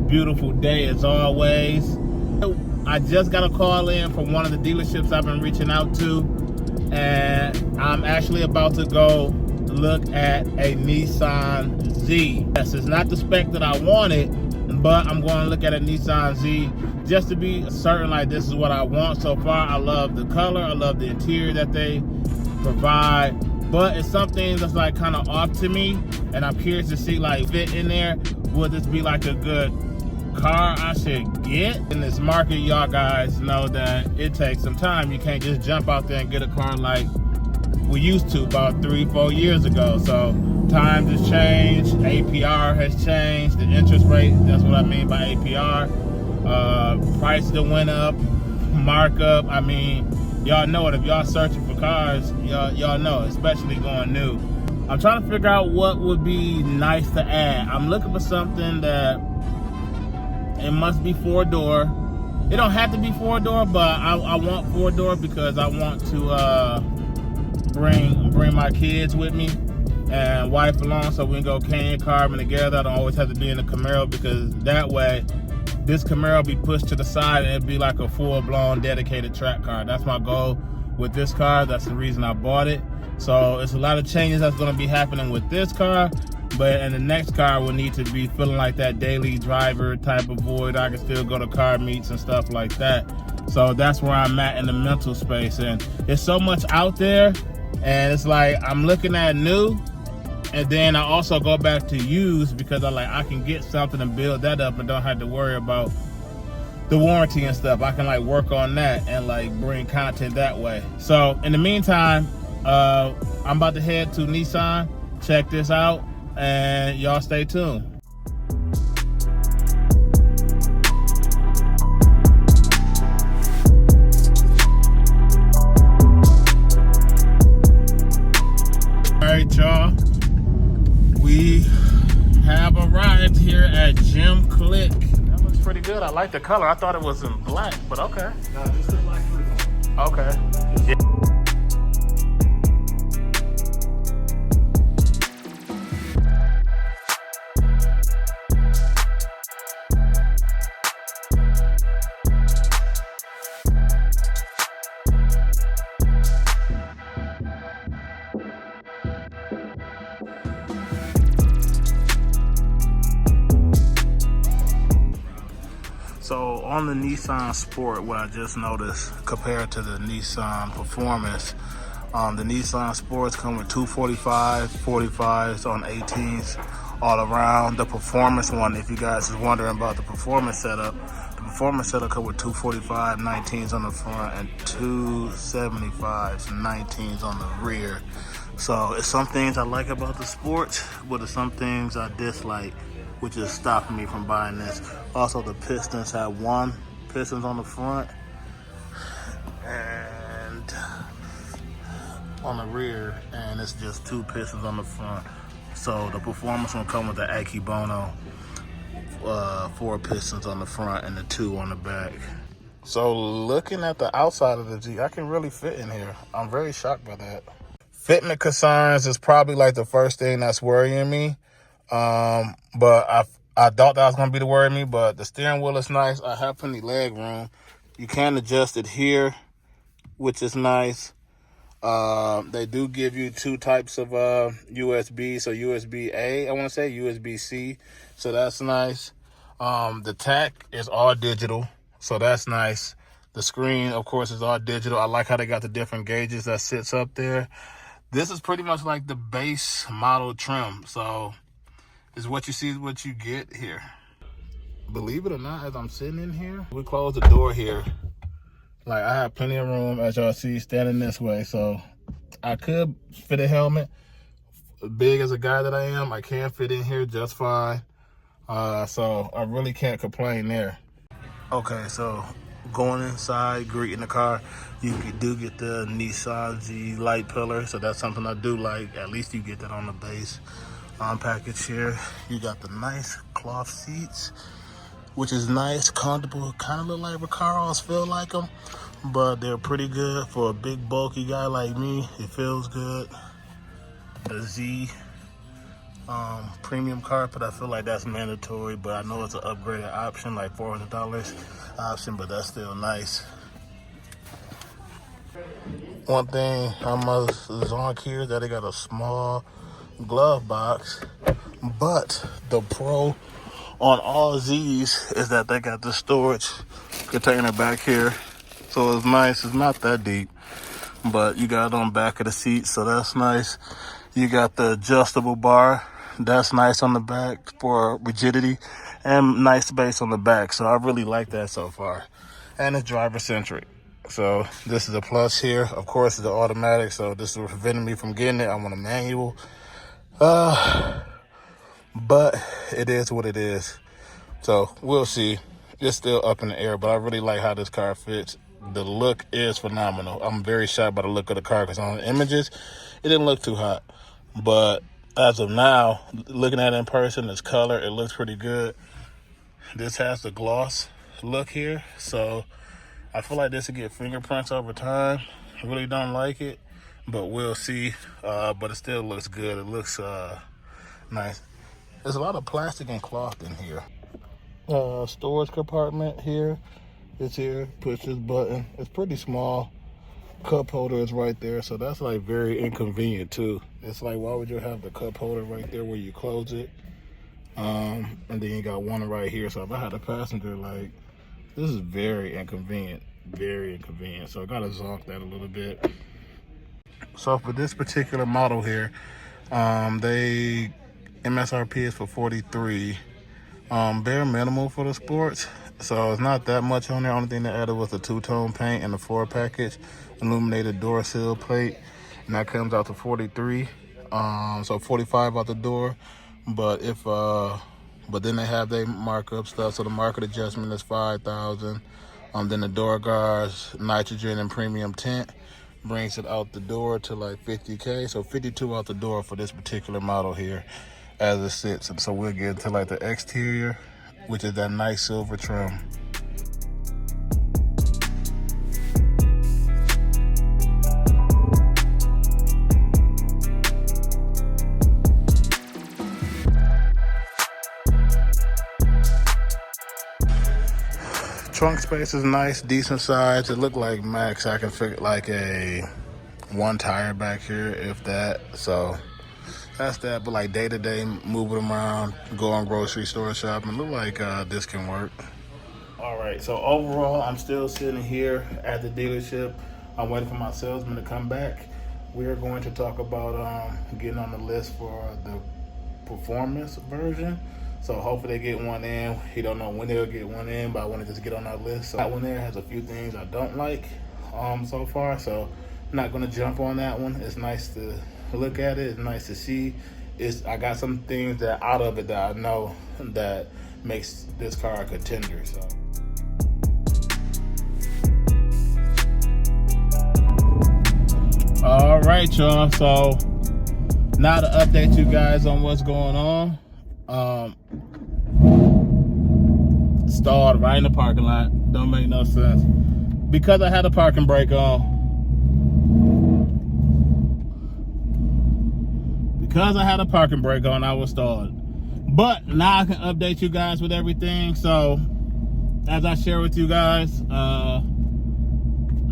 beautiful day as always. I just got a call in from one of the dealerships I've been reaching out to, and I'm actually about to go look at a Nissan Z. Yes, it's not the spec that I wanted, but I'm going to look at a Nissan Z just to be certain like this is what I want. So far, I love the color, I love the interior that they provide, but it's something that's like kind of off to me, and I'm curious to see like fit in there. Would this be like a good car I should get in this market? Y'all guys know that it takes some time. You can't just jump out there and get a car like we used to about 3-4 years ago. So times has changed, APR has changed, the interest rate, that's what I mean by APR. Price that went up, markup. I mean, y'all know it. If y'all searching for cars, y'all know, especially going new. I'm trying to figure out what would be nice to add. I'm looking for something that it must be 4-door. It don't have to be 4-door, but I want 4-door because I want to bring my kids with me and wife along, so we can go canyon carving together. I don't always have to be in the Camaro, because that way this Camaro be pushed to the side and it'd be like a full-blown dedicated track car. That's my goal with this car. That's the reason I bought it. So it's a lot of changes that's going to be happening with this car, but in the next car will need to be feeling like that daily driver type of void. I can still go to car meets and stuff like that. So that's where I'm at in the mental space, and there's so much out there, and it's like I'm looking at new, and then I also go back to used because I can get something and build that up and don't have to worry about the warranty and stuff. I can like work on that and like bring content that way. So in the meantime, I'm about to head to Nissan, check this out, and y'all stay tuned. All right, y'all, we have arrived here at Jim Click. That looks pretty good. I like the color. I thought it was in black, but okay. No, just the black roof. Okay. Yeah. So on the Nissan Sport, what I just noticed compared to the Nissan Performance, the Nissan Sports come with 245, 45s on 18s all around. The Performance one, if you guys is wondering about the Performance setup, the Performance setup come with 245 19s on the front and 275s 19s on the rear. So it's some things I like about the Sports, but it's some things I dislike, which is stopping me from buying this. Also, the pistons have 1 pistons on the front and on the rear, and it's just 2 pistons on the front. So the Performance will come with the Akibono 4 pistons on the front and the 2 on the back. So looking at the outside of the G, I can really fit in here. I'm very shocked by that. Fitment concerns is probably like the first thing that's worrying me. But I thought that was gonna be the worry me, but the steering wheel is nice. I have plenty leg room. You can adjust it here, which is nice. They do give you 2 types of USB. So USB-A, I want to say USB-C. So that's nice. The tach is all digital, so that's nice. The screen, of course, is all digital. I like how they got the different gauges that sits up there. This is pretty much like the base model trim. So is what you see is what you get here. Believe it or not, as I'm sitting in here, we close the door here. Like, I have plenty of room, as y'all see, standing this way. So I could fit a helmet. Big as a guy that I am, I can fit in here just fine. So I really can't complain there. Okay, so going inside, greeting the car, you do get the Nissan Z light pillar. So that's something I do like. At least you get that on the base. Package here, you got the nice cloth seats, which is nice, comfortable, kind of look like Recaros, feel like them, but they're pretty good for a big bulky guy like me. It feels good. The Z premium carpet. I feel like that's mandatory, but I know it's an upgraded option, like $400 option, but that's still nice. One thing I must zonk here is that they got a small glove box, but the pro on all Z's is that they got the storage container back here, so it's nice. It's not that deep, but you got it on the back of the seat, so that's nice. You got the adjustable bar, that's nice on the back for rigidity, and nice space on the back, so I really like that so far. And it's driver centric, so this is a plus here. Of course, it's the automatic, so this is preventing me from getting it. I want a manual, but it is what it is, so we'll see. It's still up in the air, but I really like how this car fits. The look is phenomenal. I'm very shocked by the look of the car, because on the images it didn't look too hot, but as of now, looking at it in person, this color, it looks pretty good. This has the gloss look here, so I feel like this will get fingerprints over time. I really don't like it, but we'll see. But it still looks good. It looks nice. There's a lot of plastic and cloth in here. Storage compartment here. It's here. Push this button. It's pretty small. Cup holder is right there, so that's like very inconvenient too. It's like, why would you have the cup holder right there where you close it? And then you got one right here. So if I had a passenger, like, this is very inconvenient. Very inconvenient. So I gotta zonk that a little bit. So for this particular model here, they MSRP is for $43. Bare minimal for the sports, so it's not that much on there. Only thing they added was the two-tone paint and the Ford package, illuminated door seal plate, and that comes out to $43. So $45 out the door. But but then they have their markup stuff. So the market adjustment is $5,000. Then the door guards, nitrogen and premium tint brings it out the door to like $50K. So $52 out the door for this particular model here as it sits. And so we'll get to like the exterior, which is that nice silver trim. Trunk space is nice, decent size. It looked like max. I can fit like a one tire back here, if that. So that's that. But like day to day, moving around, go on grocery store shopping, look like this can work. All right, so overall, I'm still sitting here at the dealership. I'm waiting for my salesman to come back. We're going to talk about getting on the list for the performance version. So hopefully they get one in. He don't know when they'll get one in, but I want to just get on that list. So that one there has a few things I don't like so far, so I'm not going to jump on that one. It's nice to look at it. It's nice to see. I got some things that out of it that I know that makes this car a contender. So. All right, y'all. So now to update you guys on what's going on. Stalled right in the parking lot. Don't make no sense. Because I had a parking brake on. I was stalled. But now I can update you guys with everything. So as I share with you guys, that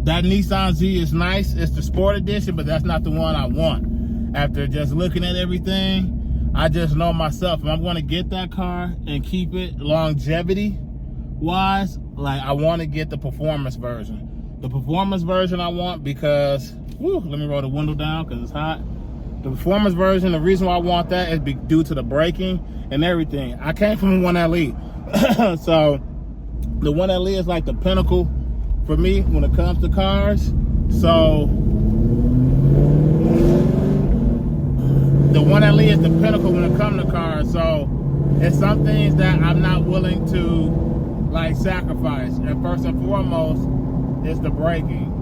Nissan Z is nice. It's the Sport Edition, but that's not the one I want. After just looking at everything, I just know myself, if I'm going to get that car and keep it longevity wise, like, I want to get the performance version. The performance version I want because, let me roll the window down because it's hot. The performance version, the reason why I want that is due to the braking and everything. I came from a 1LE. So the 1LE is like the pinnacle for me when it comes to cars. So the 1LE is the pinnacle when it comes to cars. So it's some things that I'm not willing to like sacrifice. And first and foremost is the braking.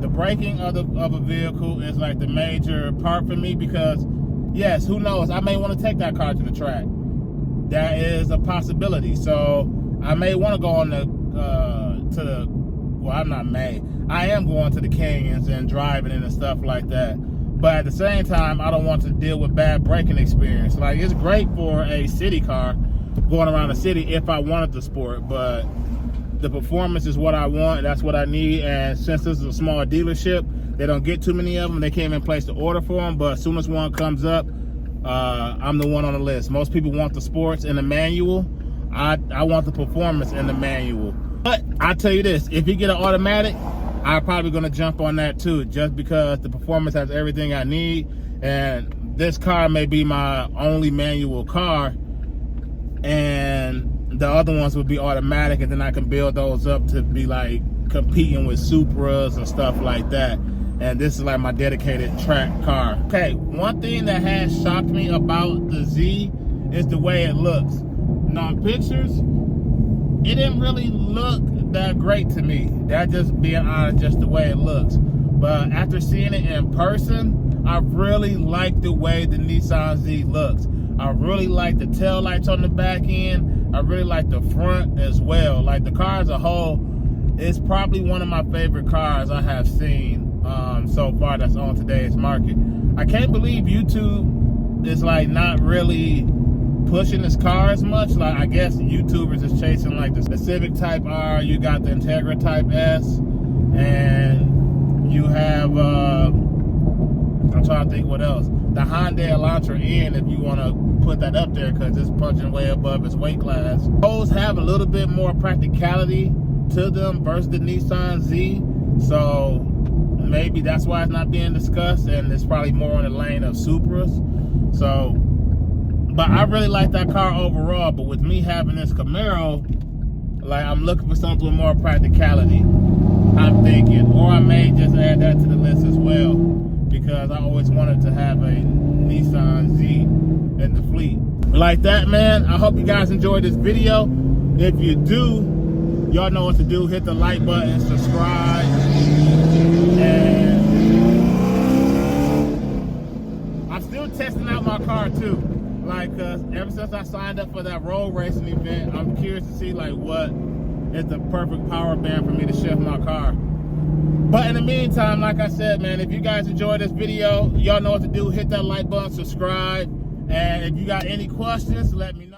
The braking of a vehicle is like the major part for me because, yes, who knows? I may want to take that car to the track. That is a possibility. So I may want to go on I am going to the canyons and driving and stuff like that. but at the same time, I don't want to deal with bad braking experience. Like, it's great for a city car going around the city if I wanted the sport, but the performance is what I want. That's what I need. And since this is a small dealership, they don't get too many of them. They can't even place the order for them. But as soon as one comes up, I'm the one on the list. Most people want the sports and the manual. I want the performance in the manual. But I tell you this, if you get an automatic, I'm probably going to jump on that too, just because the performance has everything I need. And this car may be my only manual car, and the other ones would be automatic, and then I can build those up to be like competing with Supras and stuff like that. And this is like my dedicated track car. Okay, one thing that has shocked me about the Z is the way it looks. Now, in pictures, it didn't really look that great to me. That just being honest, just the way it looks. But after seeing it in person, I really like the way the Nissan Z looks. I really like the tail lights on the back end. I really like the front as well. Like, the car as a whole is probably one of my favorite cars I have seen so far that's on today's market. I can't believe YouTube is like not really pushing this car as much. Like, I guess YouTubers is chasing like the Civic Type R, you got the Integra Type S, and you have I'm trying to think what else. The Hyundai Elantra N, if you want to put that up there, because it's punching way above its weight class. Those have a little bit more practicality to them versus the Nissan Z. So maybe that's why it's not being discussed, and it's probably more in the lane of Supras. So, but I really like that car overall. But with me having this Camaro, like, I'm looking for something with more practicality, I'm thinking. Or I may just add that to the list as well, because I always wanted to have a Nissan Z in the fleet. Like that, man, I hope you guys enjoyed this video. If you do, y'all know what to do. Hit the like button, subscribe, and I'm still testing out my car too. Like, ever since I signed up for that road racing event, I'm curious to see like what is the perfect power band for me to shift my car. But in the meantime, like I said, man, if you guys enjoyed this video, y'all know what to do. Hit that like button, subscribe, and if you got any questions, let me know.